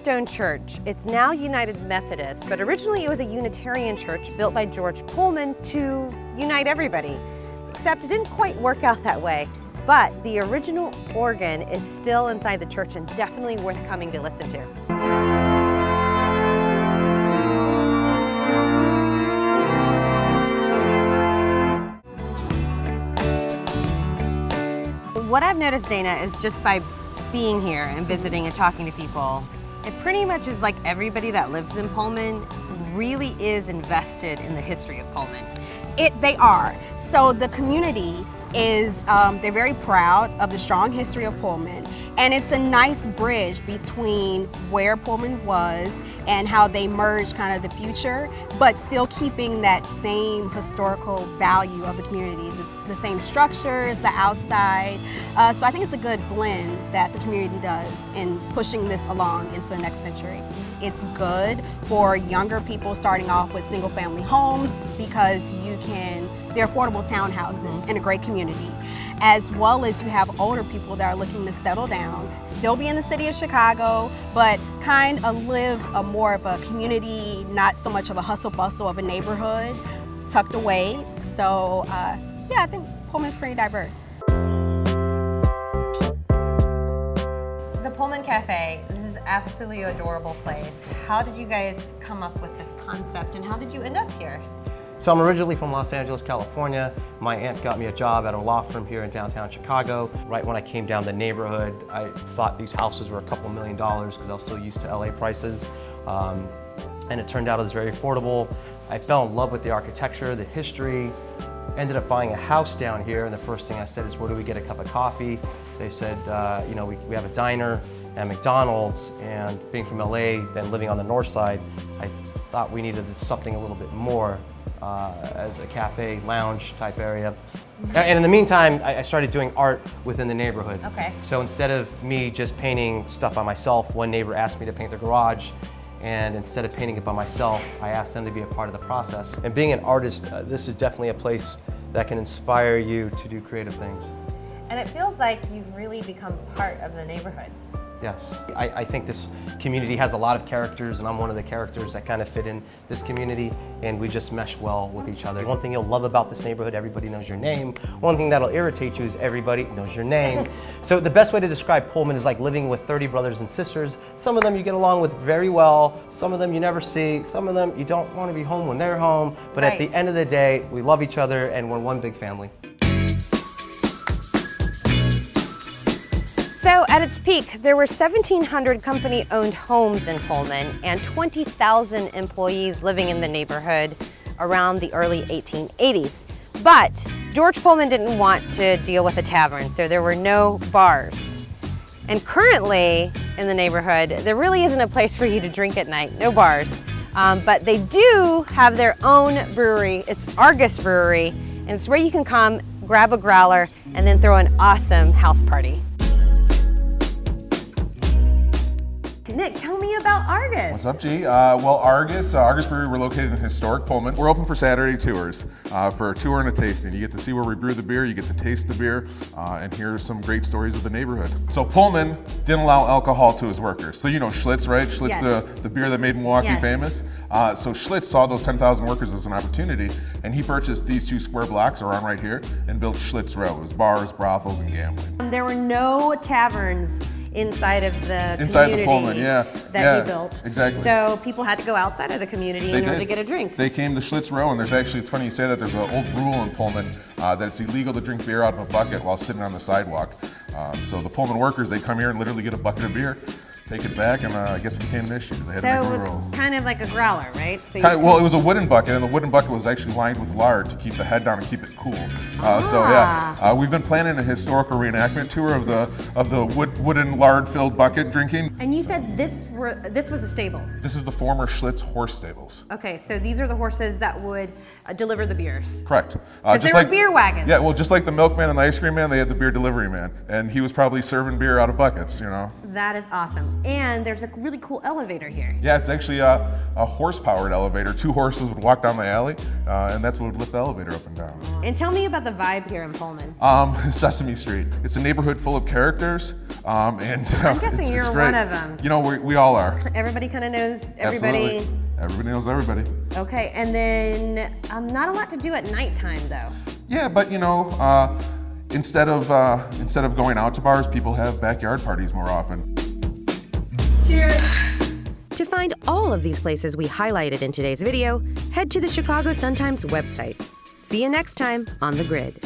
stone church. It's now United Methodist, but originally it was a Unitarian church built by George Pullman to unite everybody. Except it didn't quite work out that way. But the original organ is still inside the church and definitely worth coming to listen to. What I've noticed, Dana, is just by being here and visiting and talking to people, it pretty much is like everybody that lives in Pullman really is invested in the history of Pullman. They are. So the community is, they're very proud of the strong history of Pullman, and it's a nice bridge between where Pullman was and how they merged kind of the future, but still keeping that same historical value of the community, the same structures, the outside. So I think it's a good blend that the community does in pushing this along into the next century. It's good for younger people starting off with single family homes because they're affordable townhouses in a great community. As well as you have older people that are looking to settle down, still be in the city of Chicago, but kind of live more of a community, not so much of a hustle bustle of a neighborhood, tucked away. So yeah, I think Pullman's pretty diverse. The Pullman Cafe, this is absolutely adorable place. How did you guys come up with this concept and how did you end up here? So I'm originally from Los Angeles, California. My aunt got me a job at a law firm here in downtown Chicago. Right when I came down the neighborhood, I thought these houses were a couple $1 million because I was still used to LA prices. And it turned out it was very affordable. I fell in love with the architecture, the history. Ended up buying a house down here, and the first thing I said is, where do we get a cup of coffee? They said, you know, we have a diner at McDonald's, and being from LA and living on the north side, I thought we needed something a little bit more as a cafe, lounge type area. And in the meantime, I started doing art within the neighborhood. Okay. So instead of me just painting stuff by myself, one neighbor asked me to paint their garage, and instead of painting it by myself, I asked them to be a part of the process. And being an artist, this is definitely a place that can inspire you to do creative things. And it feels like you've really become part of the neighborhood. Yes, I think this community has a lot of characters, and I'm one of the characters that kind of fit in this community, and we just mesh well with each other. One thing you'll love about this neighborhood, everybody knows your name. One thing that'll irritate you is everybody knows your name. So the best way to describe Pullman is like living with 30 brothers and sisters. Some of them you get along with very well, some of them you never see, some of them you don't want to be home when they're home, but At the end of the day, we love each other and we're one big family. So at its peak, there were 1,700 company-owned homes in Pullman and 20,000 employees living in the neighborhood around the early 1880s. But George Pullman didn't want to deal with a tavern, so there were no bars. And currently in the neighborhood, there really isn't a place for you to drink at night, no bars. But they do have their own brewery. It's Argos Brewery, and it's where you can come, grab a growler, and then throw an awesome house party. Nick, tell me about Argos. What's up, G? Well, Argos Brewery, we're located in historic Pullman. We're open for Saturday tours, for a tour and a tasting. You get to see where we brew the beer, you get to taste the beer, and hear some great stories of the neighborhood. So Pullman didn't allow alcohol to his workers. So you know Schlitz, right? Schlitz, yes. the beer that made Milwaukee Yes. famous. So Schlitz saw those 10,000 workers as an opportunity, and he purchased these 2 square blocks around right here and built Schlitz Row. It was bars, brothels, and gambling. There were no taverns inside of the community Pullman, that he built. Exactly. So people had to go outside of the community in order to get a drink. They came to Schlitz Row, and it's funny you say that, there's an old rule in Pullman that it's illegal to drink beer out of a bucket while sitting on the sidewalk. So the Pullman workers, they come here and literally get a bucket of beer, take it back, and I guess it became an issue. They had to So make it a was rule. kind of like a growler, right? So Well, it was a wooden bucket, and the wooden bucket was actually lined with lard to keep the head down and keep it cool. So yeah, we've been planning a historical reenactment tour of the wooden lard-filled bucket drinking. And you said this was the stables. This is the former Schlitz horse stables. Okay, so these are the horses that would deliver the beers. Correct. They were beer wagons. Yeah, well, just like the milkman and the ice cream man, they had the beer delivery man, and he was probably serving beer out of buckets, you know. That is awesome. And there's a really cool elevator here. Yeah, it's actually a horse-powered elevator. 2 horses would walk down the alley, and that's what would lift the elevator up and down. And tell me about the vibe here in Pullman. Sesame Street. It's a neighborhood full of characters, and I'm guessing you're great. one of them. You know, we all are. Everybody kind of knows everybody. Absolutely. Everybody knows everybody. Okay, and then not a lot to do at nighttime though. Yeah, but you know, instead of going out to bars, people have backyard parties more often. Cheers! To find all of these places we highlighted in today's video, head to the Chicago Sun-Times website. See you next time on The Grid.